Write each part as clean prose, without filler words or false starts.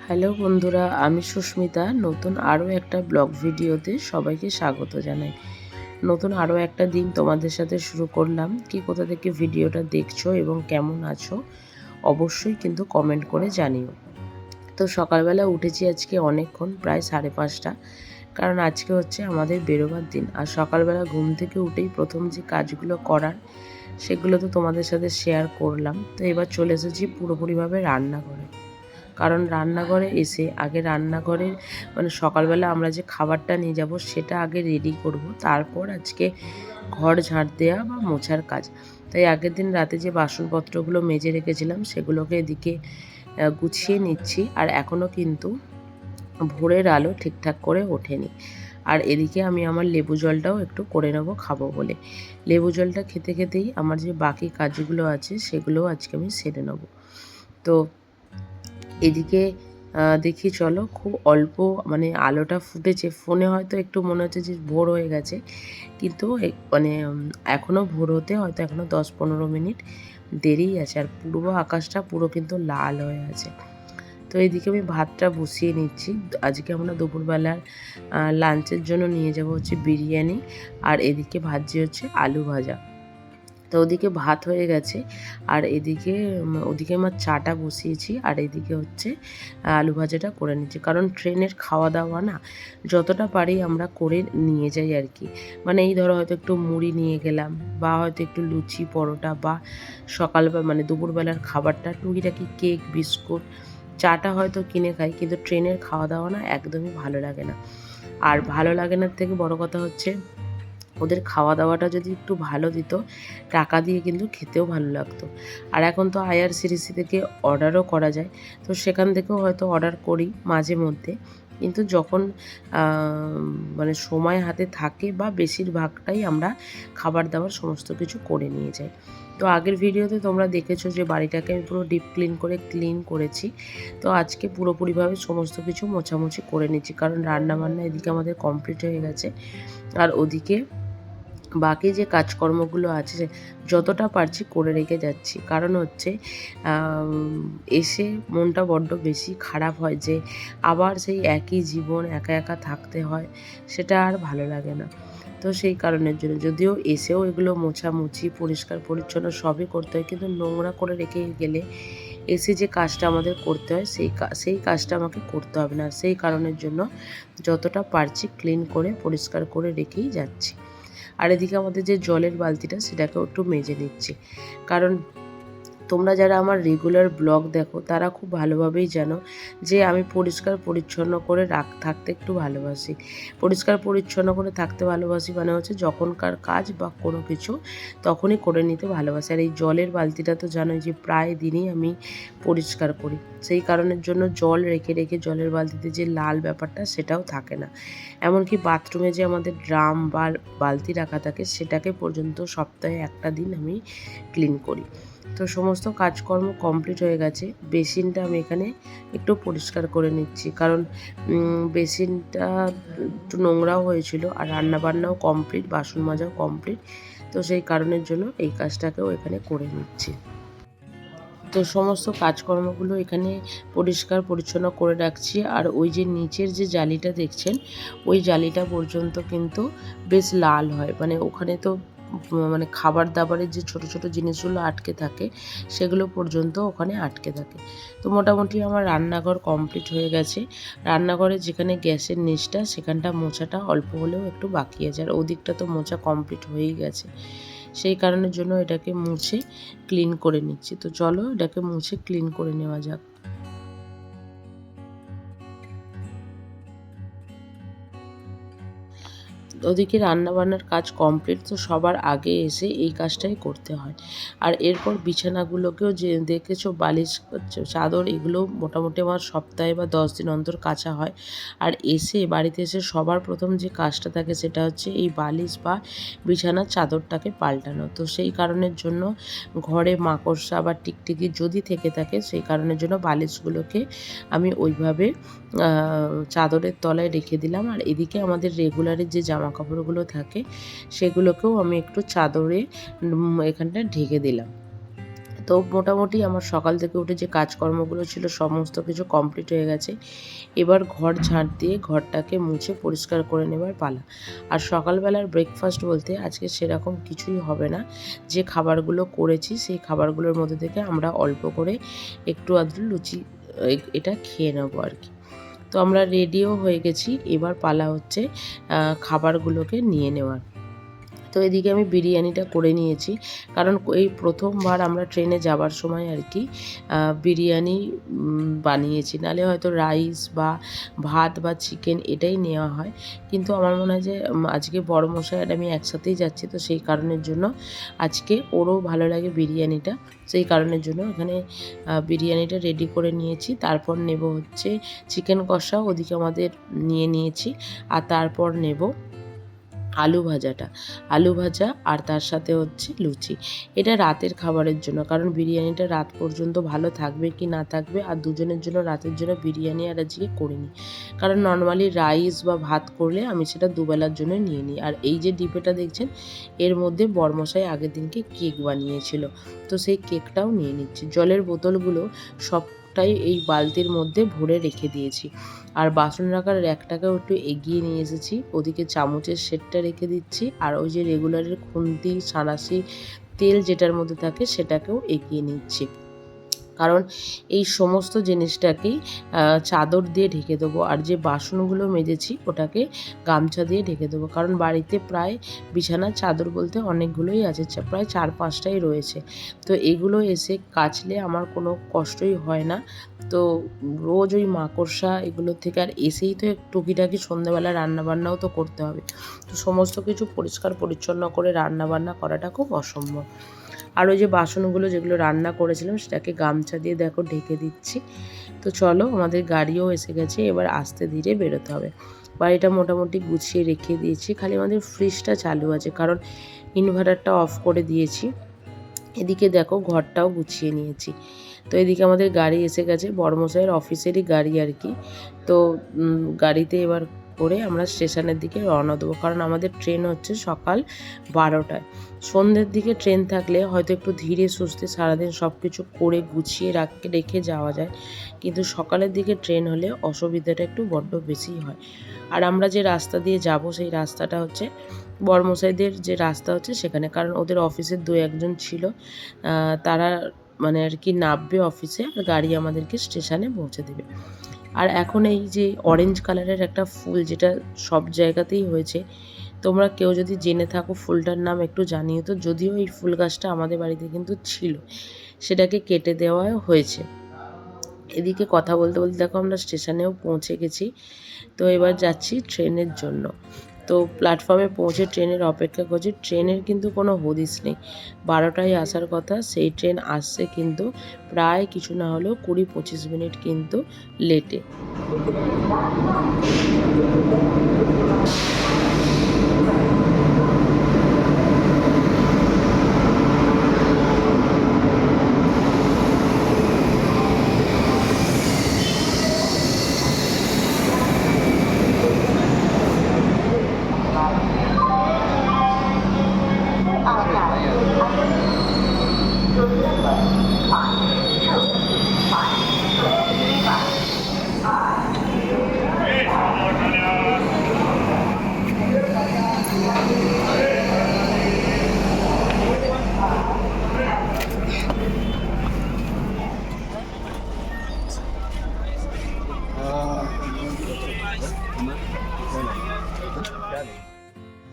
Hello বন্ধুরা, আমি সুস্মিতা। নতুন আরও একটা ব্লগ ভিডিওতে সবাইকে স্বাগত জানাই। নতুন আরও একটা দিন তোমাদের সাথে শুরু করলাম। কি কোথা থেকে ভিডিওটা দেখছো এবং কেমন আছো অবশ্যই কিন্তু কমেন্ট করে জানিও। তো সকালবেলা উঠেছি আজকে অনেকক্ষণ, প্রায় 5:30, কারণ আজকে হচ্ছে আমাদের বেরোবার দিন। আর সকালবেলা ঘুম থেকে উঠেই প্রথম যে কাজগুলো করার সেগুলো তো তোমাদের সাথে শেয়ার করলাম। তো এবার চলে এসেছি পুরোপুরিভাবে রান্নাঘরে। কারণ রান্নাঘরে এসে আগে রান্নাঘরের সকালবেলা আমরা যে খাবারটা নিয়ে যাব সেটা আগে রেডি করব, তারপর আজকে ঘর ঝাড় দেওয়া বা মোছার কাজ। তাই আগের দিন রাতে যে বাসনপত্রগুলো মেজে রেখেছিলাম সেগুলোকে এদিকে গুছিয়ে নিচ্ছি। আর এখনও কিন্তু ভোরের আলো ঠিকঠাক করে ওঠেনি। আর এদিকে আমি আমার লেবু জলটাও একটু করে নেব খাবো বলে। লেবু জলটা খেতে খেতেই আমার যে বাকি কাজগুলো আছে সেগুলোও আজকে আমি সেরে নেব। তো এদিকে দেখি চলো, খুব অল্প আলোটা ফুটেছে। ফোনে হয়তো একটু মনে হচ্ছে যে ভোর হয়ে গেছে, কিন্তু এখনও ভোর হতে হয়তো এখনও 10-15 মিনিট দেরিই আছে। আর পূর্ব আকাশটা পুরো কিন্তু লাল হয়ে আছে। তো এইদিকে আমি ভাতটা বসিয়ে নিচ্ছি। আজকে আমরা দুপুরবেলার লাঞ্চের জন্য নিয়ে যাব হচ্ছে বিরিয়ানি, আর এদিকে ভাজি হচ্ছে আলু ভাজা। তো ওদিকে ভাত হয়ে গেছে, আর ওদিকে আমার চাটা বসিয়েছি, আর এদিকে হচ্ছে আলু ভাজাটা করে নিচ্ছি। কারণ ট্রেনের খাওয়া দাওয়া না যতটা পারি আমরা করে নিয়ে যাই আর কি। এই ধরো হয়তো একটু মুড়ি নিয়ে গেলাম, বা হয়তো একটু লুচি পরোটা, বা সকালবেলা দুপুরবেলার খাবারটা টুকিটাকি কেক বিস্কুট, চাটা হয়তো কিনে খাই। কিন্তু ট্রেনের খাওয়া দাওয়া না একদমই ভালো লাগে না। আর ভালো লাগে না থেকে বড় কথা হচ্ছে ওদের খাওয়া দাওয়াটা যদি একটু ভালো দিত, টাকা দিয়ে কিন্তু খেতেও ভালো লাগতো। আর এখন তো IRCTC থেকে অর্ডারও করা যায়, তো সেখান থেকেও হয়তো অর্ডার করি মাঝে মধ্যে। কিন্তু যখন সময় হাতে থাকে, বা বেশিরভাগটাই আমরা খাবার দাবার সমস্ত কিছু করে নিয়ে যাই। তো আগের ভিডিওতে তোমরা দেখেছো যে বাড়িটাকে আমি পুরো ডিপ ক্লিন করেছি। তো আজকে পুরোপুরিভাবে সমস্ত কিছু মোছামুছি করে নিচ্ছি, কারণ রান্নাবান্না এদিকে আমাদের কমপ্লিট হয়ে গেছে। আর ওদিকে বাকি যে কাজকর্মগুলো আছে যতটা পারছি করে রেখে যাচ্ছি। কারণ হচ্ছে এসে মনটা বড্ড বেশি খারাপ হয় যে আবার সেই একই জীবন, একা একা থাকতে হয়, সেটা আর ভালো লাগে না। তো সেই কারণের জন্য যদিও এসেও এগুলো মোছামুছি পরিষ্কার পরিচ্ছন্ন সবই করতে হয়, কিন্তু নোংরা করে রেখে গেলে এসে যে কাজটা আমাদের করতে হয় সেই কাজটা আমাকে করতে হবে না। সেই কারণের জন্য যতটা পারছি ক্লিন করে পরিষ্কার করে রেখেই যাচ্ছি। আর এদিকে আমাদের যে জলের বালতিটা সেটাকেও একটু মেজে নিচ্ছি, কারণ তোমরা যারা আমার রেগুলার ব্লগ দেখো তারা খুব ভালোভাবেই জানো যে আমি পরিষ্কার পরিচ্ছন্ন করে থাকতে একটু ভালোবাসি। পরিষ্কার পরিচ্ছন্ন করে থাকতে ভালোবাসি মানে হচ্ছে যখনকার কাজ বা কোনো কিছু তখনই করে নিতে ভালোবাসি। আর এই জলের বালতিটা তো জানোই যে প্রায় দিনই আমি পরিষ্কার করি। সেই কারণের জন্য জল রেখে রেখে জলের বালতিতে যে লাল ব্যাপারটা সেটাও থাকে না। এমনকি বাথরুমে যে আমাদের ড্রাম বা বালতি রাখা থাকে সেটাকে পর্যন্ত সপ্তাহে একটা দিন আমি ক্লিন করি। তো সমস্ত কাজকর্ম কমপ্লিট হয়ে গেছে। বেসিনটা আমি এখানে একটু পরিষ্কার করে নিচ্ছি, কারণ বেসিনটা একটু নোংরাও হয়েছিল আর রান্নাবান্নাও কমপ্লিট, বাসন মাজাও কমপ্লিট। তো সেই কারণের জন্য এই কাজটাকেও এখানে করে নিচ্ছি। তো সমস্ত কাজকর্মগুলো এখানে পরিষ্কার পরিচ্ছন্ন করে রাখছি। আর ওই যে নিচের যে জালিটা দেখছেন ওই জালিটা পর্যন্ত কিন্তু বেশ লাল হয়, মানে ওখানে তো মানে খাবার দাবারের যে ছোট ছোট জিনিসগুলো আটকে থাকে সেগুলো পর্যন্ত ওখানে আটকে থাকে। তো মোটামুটি আমার রান্নাঘর কমপ্লিট হয়ে গেছে। রান্নাঘরে যেখানে গ্যাসের নিচটা সেখানটা মোছাটা অল্প হলেও একটু বাকি আছে, আর ওদিকটা তো মোছা কমপ্লিট হয়েই গেছে। সেই কারণের জন্য এটাকে মুছে ক্লিন করে নিচ্ছি। তো চলো এটাকে মুছে ক্লিন করে নেওয়া যাক। ওদিকে রান্নাবান্নার কাজ কমপ্লিট, তো সবার আগে এসে এই কাজটাই করতে হয়। আর এরপর বিছানাগুলোকেও যে দেখেছো বালিশ চাদর এগুলো মোটামুটি আমার সপ্তাহে বা 10 দিন অন্তর কাচা হয়। আর বাড়িতে এসে সবার প্রথম যে কাজটা থাকে সেটা হচ্ছে এই বালিশ বা বিছানার চাদরটাকে পাল্টানো। তো সেই কারণের জন্য ঘরে মাকড়সা বা টিকটিকি যদি থেকে থাকে সেই কারণের জন্য বালিশগুলোকে আমি ওইভাবে চাদরের তলায় রেখে দিলাম। আর এদিকে আমাদের রেগুলারের যে জামা কাপড়গুলো থাকে সেগুলোকেও আমি একটু চাদরে এখানটা ঢেকে দিলাম। তো মোটামুটি আমার সকাল থেকে উঠে যে কাজকর্মগুলো ছিল সমস্ত কিছু কমপ্লিট হয়ে গেছে। এবার ঘর ঝাঁট দিয়ে ঘরটাকে মুছে পরিষ্কার করে নেবার পালা। আর সকালবেলার ব্রেকফাস্ট বলতে আজকে সেরকম কিছুই হবে না। যে খাবারগুলো করেছি সেই খাবারগুলোর মধ্যে থেকে আমরা অল্প করে একটু আধটু লুচি এটা খেয়ে নেবো আর কি। তো আমরা রেডিও হয়ে গেছি, এবার পালা হচ্ছে খাবারগুলোকে নিয়ে নেওয়ার। তো এদিকে আমি বিরিয়ানিটা করে নিয়েছি, কারণ এই প্রথমবার আমরা ট্রেনে যাবার সময় আর কি বিরিয়ানি বানিয়েছি, নাহলে হয়তো রাইস বা ভাত বা চিকেন এটাই নেওয়া হয়। কিন্তু আমার মনে হয় যে আজকে বড় মশাই আর আমি একসাথেই যাচ্ছি, তো সেই কারণের জন্য আজকে ওরও ভালো লাগে বিরিয়ানিটা, সেই কারণের জন্য এখানে বিরিয়ানিটা রেডি করে নিয়েছি। তারপর নেব হচ্ছে চিকেন কষা, ওদিকে আমাদের নিয়ে নিয়েছি। আর তারপর নেব আলু ভাজা আর তার সাথে হচ্ছে লুচি। এটা রাতের খাবারের জন্য, কারণ বিরিয়ানিটা রাত পর্যন্ত ভালো থাকবে কি না থাকবে, আর দুজনের জন্য রাতের জন্য বিরিয়ানি আর আজকে করিনি। কারণ নর্মালি রাইস বা ভাত করলে আমি সেটা দুবেলার জন্য নিয়ে নিই। আর এই যে ডিবেটা দেখছেন এর মধ্যে বরমশাই আগের দিনকে কেক বানিয়েছিল, তো সেই কেকটাও নিয়ে নিচ্ছি। জলের বোতলগুলো সবটাই এই বালতির মধ্যে ভরে রেখে দিয়েছি। আর বাসন রাখার র্যাকটাকেও একটু এগিয়ে নিয়ে এসেছি, ওদিকে চামচের সেটটা রেখে দিচ্ছি। আর ওই যে রেগুলারের খুন্তি সাঁড়াশি তেল যেটার মধ্যে থাকে সেটাকেও এগিয়ে নিচ্ছি, কারণ এই সমস্ত জিনিসটাকেই চাদর দিয়ে ঢেকে দেবো। আর যে বাসনগুলো মেজেছি ওটাকে গামছা দিয়ে ঢেকে দেবো, কারণ বাড়িতে প্রায় বিছানার চাদর বলতে অনেকগুলোই আছে, প্রায় 4-5টাই রয়েছে। তো এগুলো এসে কাচলে আমার কোনো কষ্টই হয় না। তো রোজ ওই মাকড়সা এগুলোর থেকে, আর এসেই তো টুকিটাকি সন্ধ্যেবেলা রান্নাবান্নাও তো করতে হবে, তো সমস্ত কিছু পরিষ্কার পরিচ্ছন্ন করে রান্নাবান্না করাটা খুব অসম্ভব। আর ওই যে বাসনগুলো যেগুলো রান্না করেছিলাম সেটাকে গামছা দিয়ে দেখো ঢেকে দিচ্ছি। তো চলো আমাদের গাড়িও এসে গেছে, এবার আস্তে ধীরে বেরোতে হবে। বাড়িটা মোটামুটি গুছিয়ে রেখে দিয়েছি, খালি আমাদের ফ্রিজটা চালু আছে কারণ ইনভার্টারটা অফ করে দিয়েছি। এদিকে দেখো ঘরটাও গুছিয়ে নিয়েছি। তো এদিকে আমাদের গাড়ি এসে গেছে, বড়মশাইয়ের অফিসেরই গাড়ি আর কি। তো গাড়িতে এবার করে আমরা স্টেশনের দিকে রওনা দেবো, কারণ আমাদের ট্রেন হচ্ছে সকাল 12টায়। সন্ধ্যের দিকে ট্রেন থাকলে হয়তো একটু ধীরে সুস্থে সারাদিন সব কিছু করে গুছিয়ে রেখে যাওয়া যায়, কিন্তু সকালের দিকে ট্রেন হলে অসুবিধাটা একটু বড্ড বেশি হয়। আর আমরা যে রাস্তা দিয়ে যাব সেই রাস্তাটা হচ্ছে বড়মশাইদের যে রাস্তা হচ্ছে সেখানে, কারণ ওদের অফিসের 2-1 জন ছিল, তারা মানে আর কি নামবে অফিসে, আর গাড়ি আমাদেরকে স্টেশনে পৌঁছে দেবে। আর এখন এই যে অরেঞ্জ কালারের একটা ফুল, যেটা সব জায়গাতেই হয়েছে, তোমরা কেউ যদি জেনে থাকো ফুলটার নাম একটু জানিও তো। যদিও এই ফুল গাছটা আমাদের বাড়িতে কিন্তু ছিল, সেটাকে কেটে দেওয়া হয়েছে। এদিকে কথা বলতে বলতে দেখো আমরা স্টেশনেও পৌঁছে গেছি। তো এবার যাচ্ছি ট্রেনের জন্য। তো প্ল্যাটফর্মে পৌঁছে ট্রেনের অপেক্ষা করছি। ট্রেনের কিন্তু কোনো হদিস নেই, 12টায় আসার কথা, সেই ট্রেন আসছে কিন্তু প্রায় কিছু না হলেও 20-25 মিনিট কিন্তু লেটে।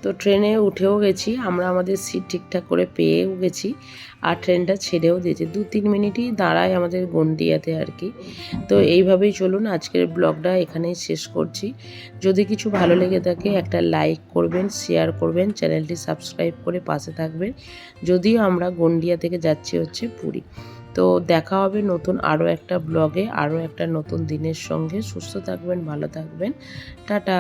তো ট্রেনে উঠেও গেছি আমরা, আমাদের সিট ঠিকঠাক করে পেয়েও গেছি, আর ট্রেনটা ছেড়েও দিয়েছে। 2-3 মিনিটই দাঁড়ায় আমাদের গন্ডিয়াতে আর কি। তো এইভাবেই চলুন, আজকের ব্লগটা এখানেই শেষ করছি। যদি কিছু ভালো লেগে থাকে একটা লাইক করবেন, শেয়ার করবেন, চ্যানেলটি সাবস্ক্রাইব করে পাশে থাকবেন। যদিও আমরা গন্ডিয়া থেকে যাচ্ছি হচ্ছে পুরী। তো দেখা হবে নতুন আরও একটা ব্লগে, আরও একটা নতুন দিনের সঙ্গে। সুস্থ থাকবেন, ভালো থাকবেন, টাটা।